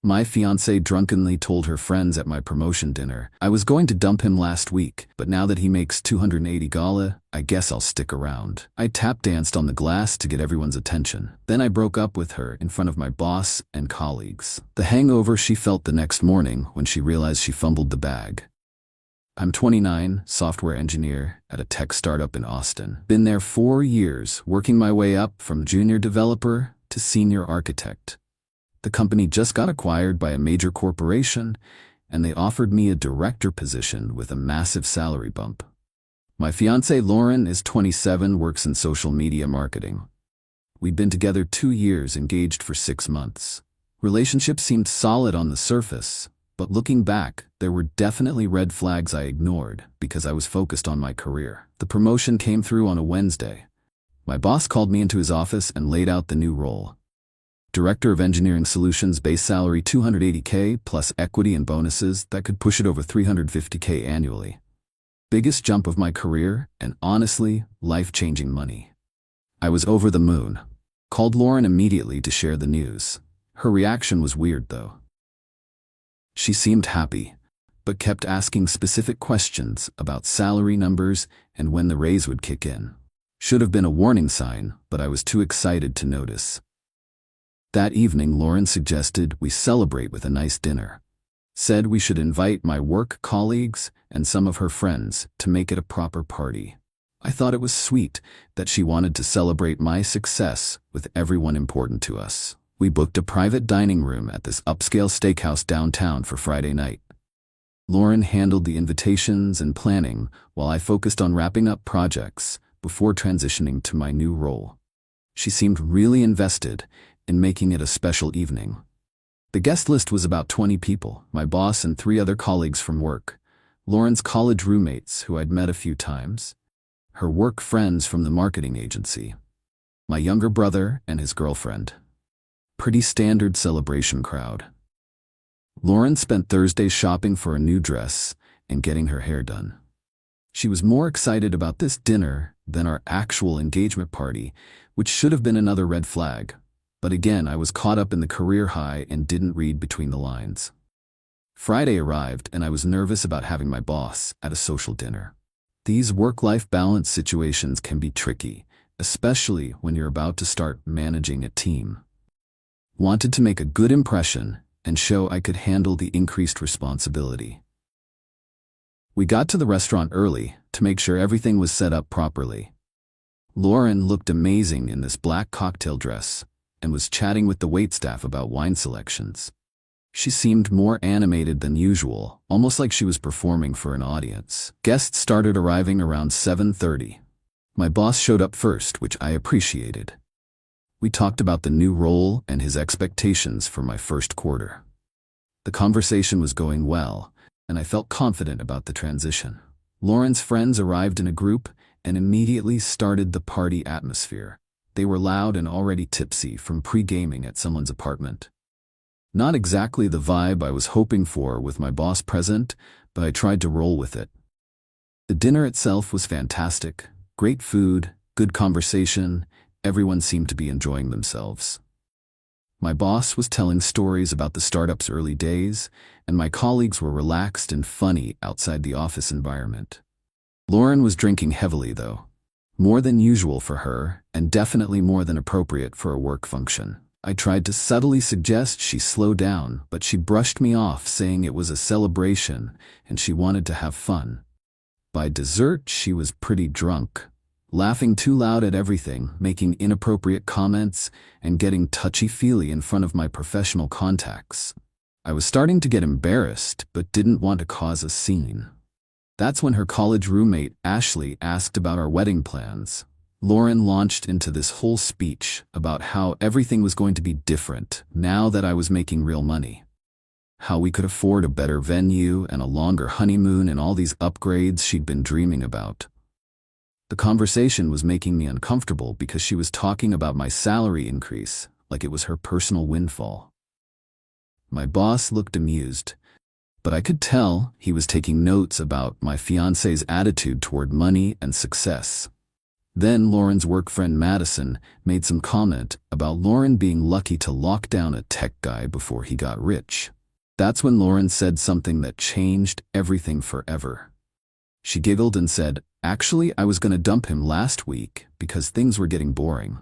My fiancée drunkenly told her friends at my promotion dinner I was going to dump him last week, but now that he makes 280 gala, I guess I'll stick around. I tap danced on the glass to get everyone's attention. Then I broke up with her in front of my boss and colleagues. The hangover she felt the next morning when she realized she fumbled the bag. I'm 29, software engineer at a tech startup in Austin. Been there 4 years, working my way up from junior developer to senior architect. The company just got acquired by a major corporation, and they offered me a director position with a massive salary bump. My fiancée Lauren is 27, works in social media marketing. We'd been together 2 years, engaged for 6 months. Relationship seemed solid on the surface, but looking back, there were definitely red flags I ignored because I was focused on my career. The promotion came through on a Wednesday. My boss called me into his office and laid out the new role. Director of Engineering Solutions, base salary $280K plus equity and bonuses that could push it over $350K annually. Biggest jump of my career, and honestly, life-changing money. I was over the moon. Called Lauren immediately to share the news. Her reaction was weird though. She seemed happy, but kept asking specific questions about salary numbers and when the raise would kick in. Should have been a warning sign, but I was too excited to notice. That evening, Lauren suggested we celebrate with a nice dinner. Said we should invite my work colleagues and some of her friends to make it a proper party. I thought it was sweet that she wanted to celebrate my success with everyone important to us. We booked a private dining room at this upscale steakhouse downtown for Friday night. Lauren handled the invitations and planning while I focused on wrapping up projects before transitioning to my new role. She seemed really invested in making it a special evening. The guest list was about 20 people, my boss and 3 other colleagues from work, Lauren's college roommates who I'd met a few times, her work friends from the marketing agency, my younger brother and his girlfriend. Pretty standard celebration crowd. Lauren spent Thursday shopping for a new dress and getting her hair done. She was more excited about this dinner than our actual engagement party, which should have been another red flag. But again, I was caught up in the career high and didn't read between the lines. Friday arrived and I was nervous about having my boss at a social dinner. These work-life balance situations can be tricky, especially when you're about to start managing a team. Wanted to make a good impression and show I could handle the increased responsibility. We got to the restaurant early to make sure everything was set up properly. Lauren looked amazing in this black cocktail dress and was chatting with the waitstaff about wine selections. She seemed more animated than usual, almost like she was performing for an audience. Guests started arriving around 7:30. My boss showed up first, which I appreciated. We talked about the new role and his expectations for my first quarter. The conversation was going well, and I felt confident about the transition. Lauren's friends arrived in a group and immediately started the party atmosphere. They were loud and already tipsy from pre-gaming at someone's apartment. Not exactly the vibe I was hoping for with my boss present, but I tried to roll with it. The dinner itself was fantastic. Great food, good conversation, everyone seemed to be enjoying themselves. My boss was telling stories about the startup's early days, and my colleagues were relaxed and funny outside the office environment. Lauren was drinking heavily though. More than usual for her, and definitely more than appropriate for a work function. I tried to subtly suggest she slow down, but she brushed me off, saying it was a celebration and she wanted to have fun. By dessert, she was pretty drunk, laughing too loud at everything, making inappropriate comments, and getting touchy-feely in front of my professional contacts. I was starting to get embarrassed, but didn't want to cause a scene. That's when her college roommate, Ashley, asked about our wedding plans. Lauren launched into this whole speech about how everything was going to be different now that I was making real money. How we could afford a better venue and a longer honeymoon and all these upgrades she'd been dreaming about. The conversation was making me uncomfortable because she was talking about my salary increase like it was her personal windfall. My boss looked amused, but I could tell he was taking notes about my fiancé's attitude toward money and success. Then Lauren's work friend Madison made some comment about Lauren being lucky to lock down a tech guy before he got rich. That's when Lauren said something that changed everything forever. She giggled and said, "Actually, I was going to dump him last week because things were getting boring.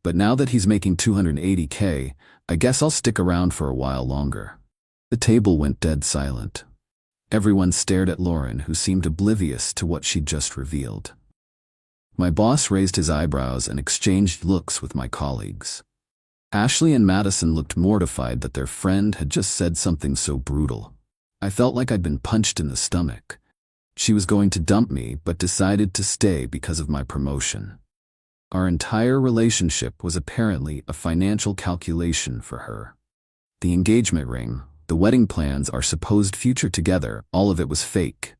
But now that he's making $280K, I guess I'll stick around for a while longer." The table went dead silent. Everyone stared at Lauren, who seemed oblivious to what she'd just revealed. My boss raised his eyebrows and exchanged looks with my colleagues. Ashley and Madison looked mortified that their friend had just said something so brutal. I felt like I'd been punched in the stomach. She was going to dump me, but decided to stay because of my promotion. Our entire relationship was apparently a financial calculation for her. The engagement ring, the wedding plans, our supposed future together, all of it was fake.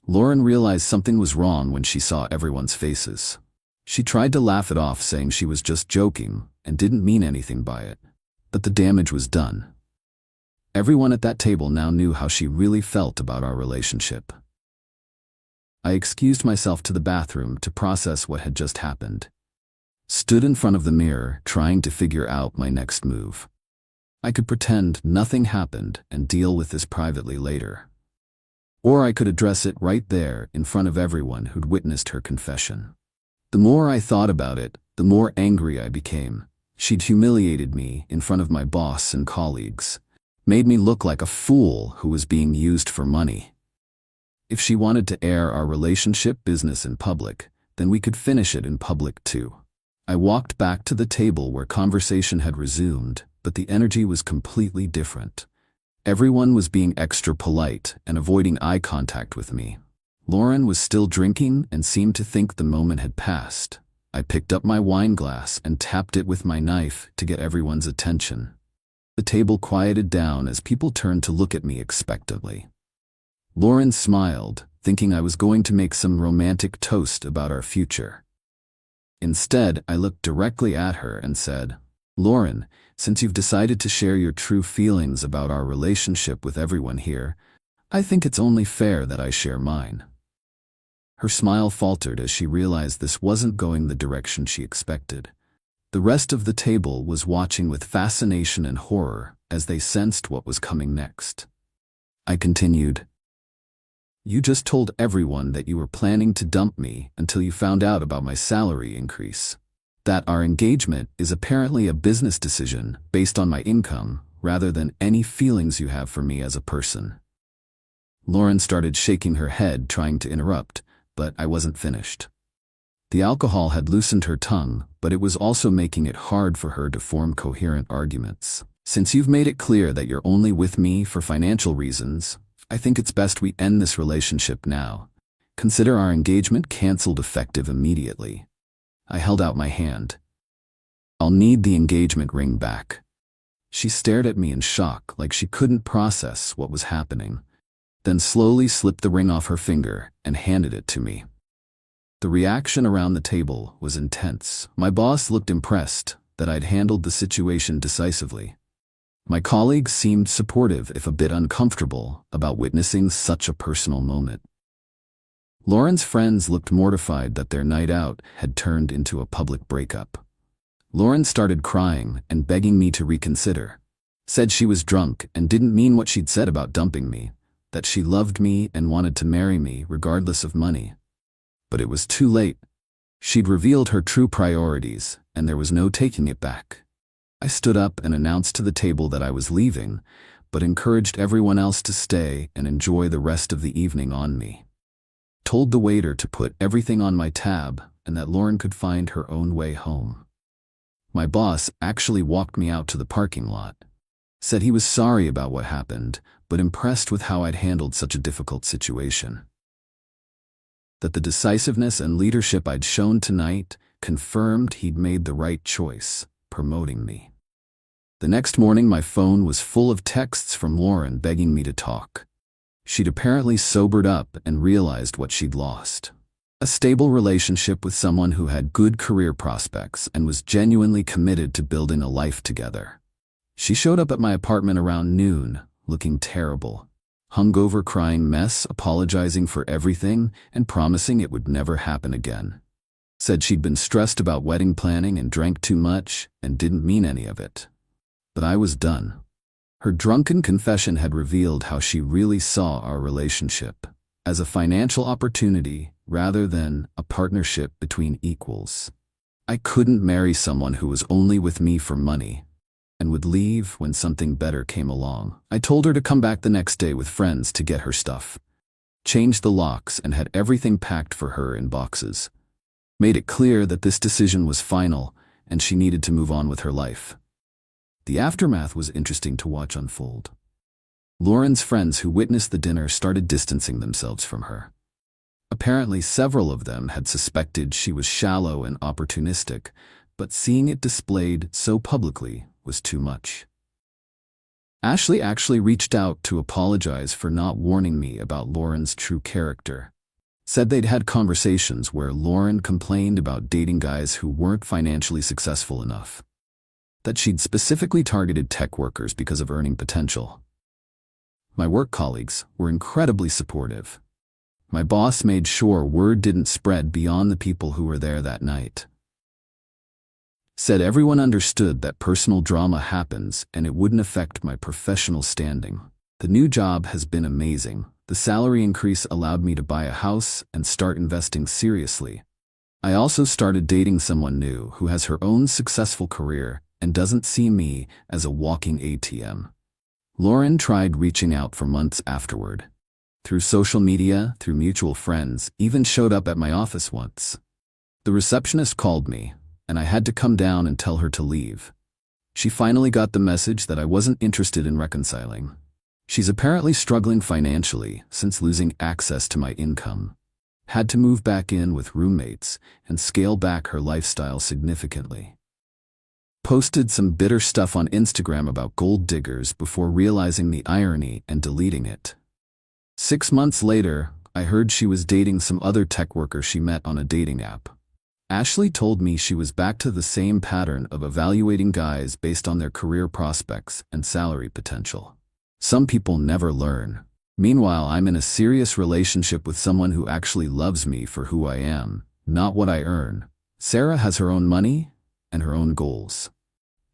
Lauren realized something was wrong when she saw everyone's faces. She tried to laugh it off, saying she was just joking and didn't mean anything by it. But the damage was done. Everyone at that table now knew how she really felt about our relationship. I excused myself to the bathroom to process what had just happened. Stood in front of the mirror, trying to figure out my next move. I could pretend nothing happened and deal with this privately later. Or I could address it right there in front of everyone who'd witnessed her confession. The more I thought about it, the more angry I became. She'd humiliated me in front of my boss and colleagues, made me look like a fool who was being used for money. If she wanted to air our relationship business in public, then we could finish it in public too. I walked back to the table where conversation had resumed, but the energy was completely different. Everyone was being extra polite and avoiding eye contact with me. Lauren was still drinking and seemed to think the moment had passed. I picked up my wine glass and tapped it with my knife to get everyone's attention. The table quieted down as people turned to look at me expectantly. Lauren smiled, thinking I was going to make some romantic toast about our future. Instead, I looked directly at her and said, "Lauren, since you've decided to share your true feelings about our relationship with everyone here, I think it's only fair that I share mine." Her smile faltered as she realized this wasn't going the direction she expected. The rest of the table was watching with fascination and horror as they sensed what was coming next. I continued, "You just told everyone that you were planning to dump me until you found out about my salary increase. That our engagement is apparently a business decision based on my income rather than any feelings you have for me as a person." Lauren started shaking her head, trying to interrupt, but I wasn't finished. The alcohol had loosened her tongue, but it was also making it hard for her to form coherent arguments. "Since you've made it clear that you're only with me for financial reasons, I think it's best we end this relationship now. Consider our engagement canceled effective immediately." I held out my hand. "I'll need the engagement ring back." She stared at me in shock, like she couldn't process what was happening, then slowly slipped the ring off her finger and handed it to me. The reaction around the table was intense. My boss looked impressed that I'd handled the situation decisively. My colleagues seemed supportive, if a bit uncomfortable, about witnessing such a personal moment. Lauren's friends looked mortified that their night out had turned into a public breakup. Lauren started crying and begging me to reconsider. Said she was drunk and didn't mean what she'd said about dumping me, that she loved me and wanted to marry me regardless of money. But it was too late. She'd revealed her true priorities, and there was no taking it back. I stood up and announced to the table that I was leaving, but encouraged everyone else to stay and enjoy the rest of the evening on me. Told the waiter to put everything on my tab and that Lauren could find her own way home. My boss actually walked me out to the parking lot. Said he was sorry about what happened, but impressed with how I'd handled such a difficult situation. That the decisiveness and leadership I'd shown tonight confirmed he'd made the right choice, promoting me. The next morning, my phone was full of texts from Lauren begging me to talk. She'd apparently sobered up and realized what she'd lost. A stable relationship with someone who had good career prospects and was genuinely committed to building a life together. She showed up at my apartment around noon, looking terrible. Hungover, crying mess, apologizing for everything, and promising it would never happen again. Said she'd been stressed about wedding planning and drank too much and didn't mean any of it. But I was done. Her drunken confession had revealed how she really saw our relationship as a financial opportunity rather than a partnership between equals. I couldn't marry someone who was only with me for money and would leave when something better came along. I told her to come back the next day with friends to get her stuff, changed the locks, and had everything packed for her in boxes. Made it clear that this decision was final and she needed to move on with her life. The aftermath was interesting to watch unfold. Lauren's friends who witnessed the dinner started distancing themselves from her. Apparently, several of them had suspected she was shallow and opportunistic, but seeing it displayed so publicly was too much. Ashley actually reached out to apologize for not warning me about Lauren's true character. Said they'd had conversations where Lauren complained about dating guys who weren't financially successful enough. That she'd specifically targeted tech workers because of earning potential. My work colleagues were incredibly supportive. My boss made sure word didn't spread beyond the people who were there that night. Said everyone understood that personal drama happens and it wouldn't affect my professional standing. The new job has been amazing. The salary increase allowed me to buy a house and start investing seriously. I also started dating someone new who has her own successful career and doesn't see me as a walking ATM. Lauren tried reaching out for months afterward. Through social media, through mutual friends, even showed up at my office once. The receptionist called me, and I had to come down and tell her to leave. She finally got the message that I wasn't interested in reconciling. She's apparently struggling financially since losing access to my income. Had to move back in with roommates and scale back her lifestyle significantly. Posted some bitter stuff on Instagram about gold diggers before realizing the irony and deleting it. 6 months later, I heard she was dating some other tech worker she met on a dating app. Ashley told me she was back to the same pattern of evaluating guys based on their career prospects and salary potential. Some people never learn. Meanwhile, I'm in a serious relationship with someone who actually loves me for who I am, not what I earn. Sarah has her own money and her own goals.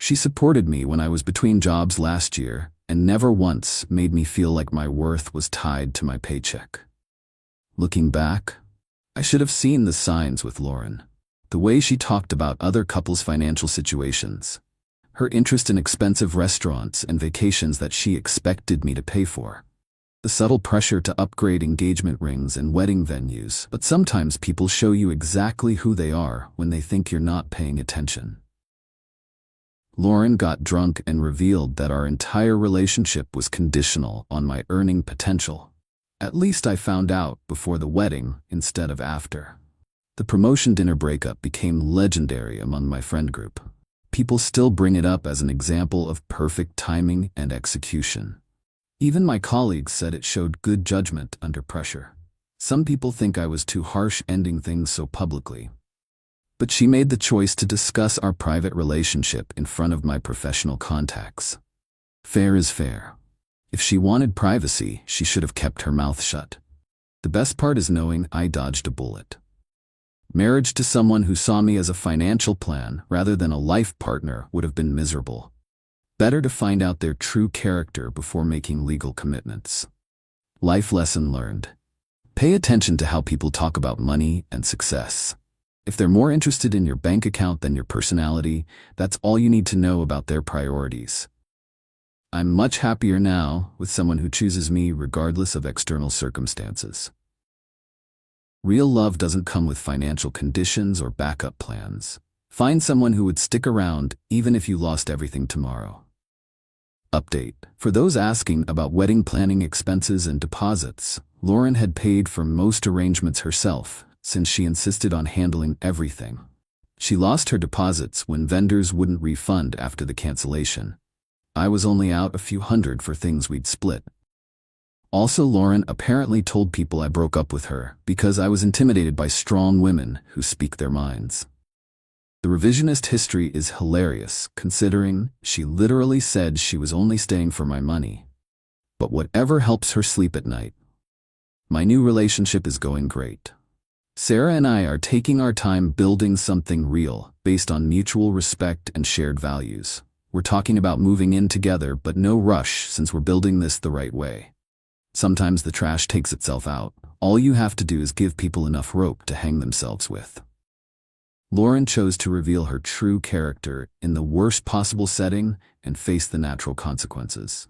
She supported me when I was between jobs last year and never once made me feel like my worth was tied to my paycheck. Looking back, I should have seen the signs with Lauren. The way she talked about other couples' financial situations. Her interest in expensive restaurants and vacations that she expected me to pay for. The subtle pressure to upgrade engagement rings and wedding venues. But sometimes people show you exactly who they are when they think you're not paying attention. Lauren got drunk and revealed that our entire relationship was conditional on my earning potential. At least I found out before the wedding instead of after. The promotion dinner breakup became legendary among my friend group. People still bring it up as an example of perfect timing and execution. Even my colleagues said it showed good judgment under pressure. Some people think I was too harsh ending things so publicly. But she made the choice to discuss our private relationship in front of my professional contacts. Fair is fair. If she wanted privacy, she should have kept her mouth shut. The best part is knowing I dodged a bullet. Marriage to someone who saw me as a financial plan rather than a life partner would have been miserable. Better to find out their true character before making legal commitments. Life lesson learned. Pay attention to how people talk about money and success. If they're more interested in your bank account than your personality, that's all you need to know about their priorities. I'm much happier now with someone who chooses me regardless of external circumstances. Real love doesn't come with financial conditions or backup plans. Find someone who would stick around even if you lost everything tomorrow. Update. For those asking about wedding planning expenses and deposits, Lauren had paid for most arrangements herself, since she insisted on handling everything. She lost her deposits when vendors wouldn't refund after the cancellation. I was only out a few hundred for things we'd split. Also, Lauren apparently told people I broke up with her because I was intimidated by strong women who speak their minds. The revisionist history is hilarious, considering she literally said she was only staying for my money. But whatever helps her sleep at night. My new relationship is going great. Sarah and I are taking our time building something real, based on mutual respect and shared values. We're talking about moving in together, but no rush since we're building this the right way. Sometimes the trash takes itself out. All you have to do is give people enough rope to hang themselves with. Lauren chose to reveal her true character in the worst possible setting and face the natural consequences.